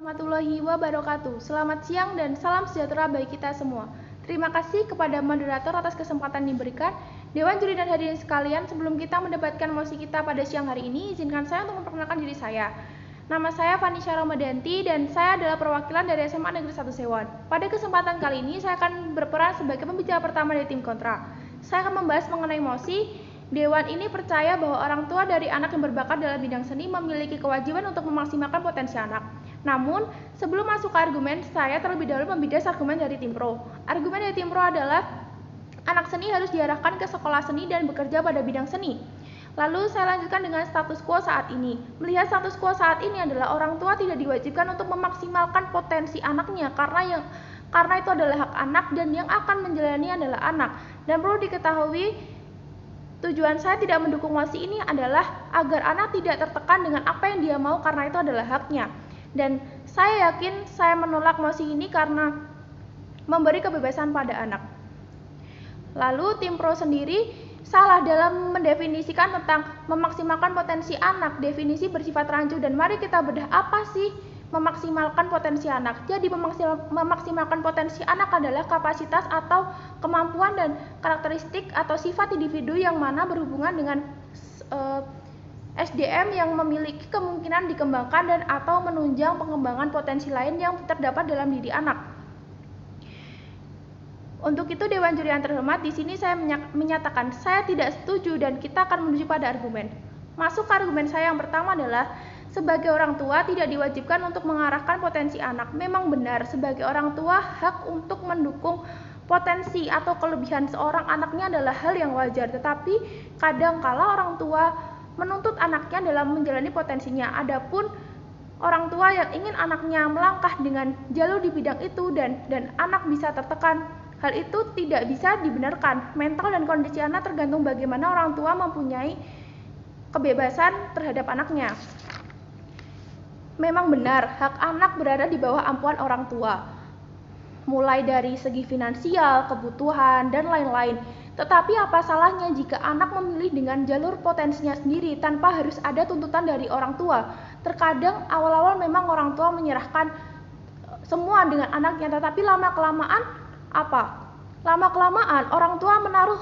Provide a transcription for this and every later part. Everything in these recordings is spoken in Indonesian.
Warahmatullahi wabarakatuh. Selamat siang dan salam sejahtera bagi kita semua. Terima kasih kepada moderator atas kesempatan diberikan. Dewan Juri dan hadirin sekalian, sebelum kita mendapatkan mosi kita pada siang hari ini, izinkan saya untuk memperkenalkan diri saya. Nama saya Fanisha Ramadanti dan saya adalah perwakilan dari SMA Negeri 1 Sewan. Pada kesempatan kali ini, saya akan berperan sebagai pembicara pertama dari tim kontra. Saya akan membahas mengenai mosi. Dewan ini percaya bahwa orang tua dari anak yang berbakat dalam bidang seni memiliki kewajiban untuk memaksimalkan potensi anak. Namun, sebelum masuk ke argumen, saya terlebih dahulu membidas argumen dari tim pro. Argumen dari tim pro adalah anak seni harus diarahkan ke sekolah seni dan bekerja pada bidang seni. Lalu saya lanjutkan dengan status quo saat ini. Melihat status quo saat ini adalah orang tua tidak diwajibkan untuk memaksimalkan potensi anaknya karena itu adalah hak anak dan yang akan menjalani adalah anak. Dan perlu diketahui, tujuan saya tidak mendukung mosi ini adalah agar anak tidak tertekan dengan apa yang dia mau karena itu adalah haknya. Dan saya yakin saya menolak mosi ini karena memberi kebebasan pada anak. Lalu tim pro sendiri salah dalam mendefinisikan tentang memaksimalkan potensi anak. Definisi bersifat rancu dan mari kita bedah apa sih memaksimalkan potensi anak. Jadi memaksimalkan potensi anak adalah kapasitas atau kemampuan dan karakteristik atau sifat individu yang mana berhubungan dengan SDM yang memiliki kemungkinan dikembangkan dan atau menunjang pengembangan potensi lain yang terdapat dalam diri anak. Untuk itu Dewan Juri yang terhormat, di sini saya menyatakan saya tidak setuju dan kita akan menuju pada argumen. Masuk ke argumen saya yang pertama adalah sebagai orang tua tidak diwajibkan untuk mengarahkan potensi anak. Memang benar sebagai orang tua hak untuk mendukung potensi atau kelebihan seorang anaknya adalah hal yang wajar, tetapi kadangkala orang tua menuntut anaknya dalam menjalani potensinya. Adapun orang tua yang ingin anaknya melangkah dengan jalur di bidang itu dan anak bisa tertekan, hal itu tidak bisa dibenarkan. Mental dan kondisi anak tergantung bagaimana orang tua mempunyai kebebasan terhadap anaknya. Memang benar, hak anak berada di bawah ampuan orang tua, mulai dari segi finansial, kebutuhan, dan lain-lain. Tetapi apa salahnya jika anak memilih dengan jalur potensinya sendiri tanpa harus ada tuntutan dari orang tua? Terkadang awal-awal memang orang tua menyerahkan semua dengan anaknya, tetapi lama-kelamaan orang tua menaruh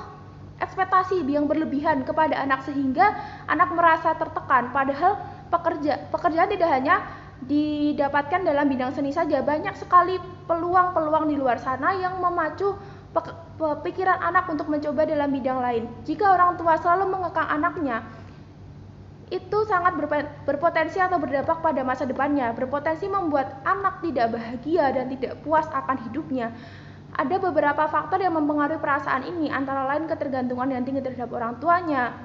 ekspektasi yang berlebihan kepada anak sehingga anak merasa tertekan. Padahal pekerjaan tidak hanya didapatkan dalam bidang seni saja, banyak sekali peluang-peluang di luar sana yang memacu pikiran anak untuk mencoba dalam bidang lain. Jika orang tua selalu mengekang anaknya, itu sangat berpotensi atau berdampak pada masa depannya, berpotensi membuat anak tidak bahagia dan tidak puas akan hidupnya. Ada beberapa faktor yang mempengaruhi perasaan ini, antara lain ketergantungan yang tinggi terhadap orang tuanya,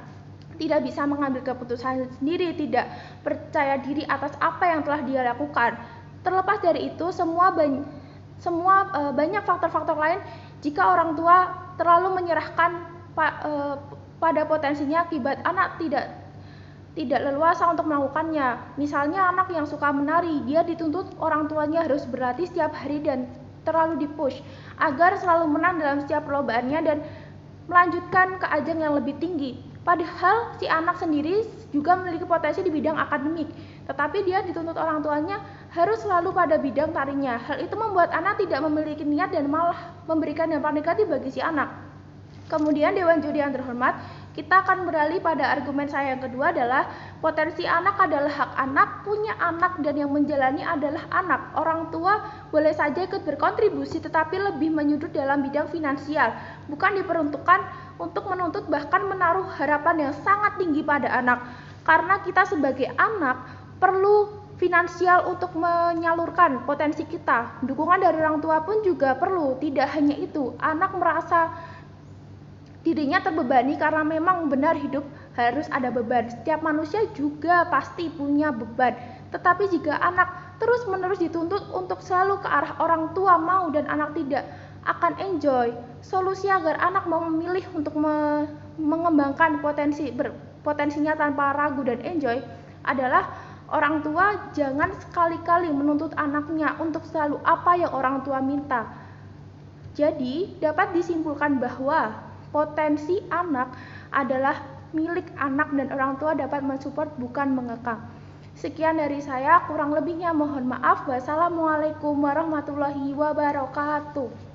tidak bisa mengambil keputusan sendiri, tidak percaya diri atas apa yang telah dia lakukan. Terlepas dari itu, banyak faktor-faktor lain jika orang tua terlalu menyerahkan pada potensinya akibat anak tidak leluasa untuk melakukannya. Misalnya anak yang suka menari, dia dituntut orang tuanya harus berlatih setiap hari dan terlalu dipush agar selalu menang dalam setiap perlombaannya dan melanjutkan ke ajang yang lebih tinggi. Padahal si anak sendiri juga memiliki potensi di bidang akademik, tetapi dia dituntut orang tuanya harus selalu pada bidang tarinya. Hal itu membuat anak tidak memiliki niat dan malah memberikan dampak negatif bagi si anak. Kemudian Dewan Juri yang terhormat, kita akan beralih pada argumen saya yang kedua adalah potensi anak adalah hak anak, punya anak dan yang menjalani adalah anak. Orang tua boleh saja ikut berkontribusi tetapi lebih menyudut dalam bidang finansial, bukan diperuntukkan untuk menuntut bahkan menaruh harapan yang sangat tinggi pada anak. Karena kita sebagai anak perlu finansial untuk menyalurkan potensi kita. Dukungan dari orang tua pun juga perlu. Tidak hanya itu, anak merasa dirinya terbebani karena memang benar hidup harus ada beban. Setiap manusia juga pasti punya beban. Tetapi jika anak terus-menerus dituntut untuk selalu ke arah orang tua mau dan anak tidak akan enjoy, solusi agar anak mau memilih untuk mengembangkan potensinya tanpa ragu dan enjoy adalah orang tua jangan sekali-kali menuntut anaknya untuk selalu apa yang orang tua minta. Jadi dapat disimpulkan bahwa potensi anak adalah milik anak dan orang tua dapat mensupport bukan mengekang. Sekian dari saya, kurang lebihnya mohon maaf. Wassalamualaikum warahmatullahi wabarakatuh.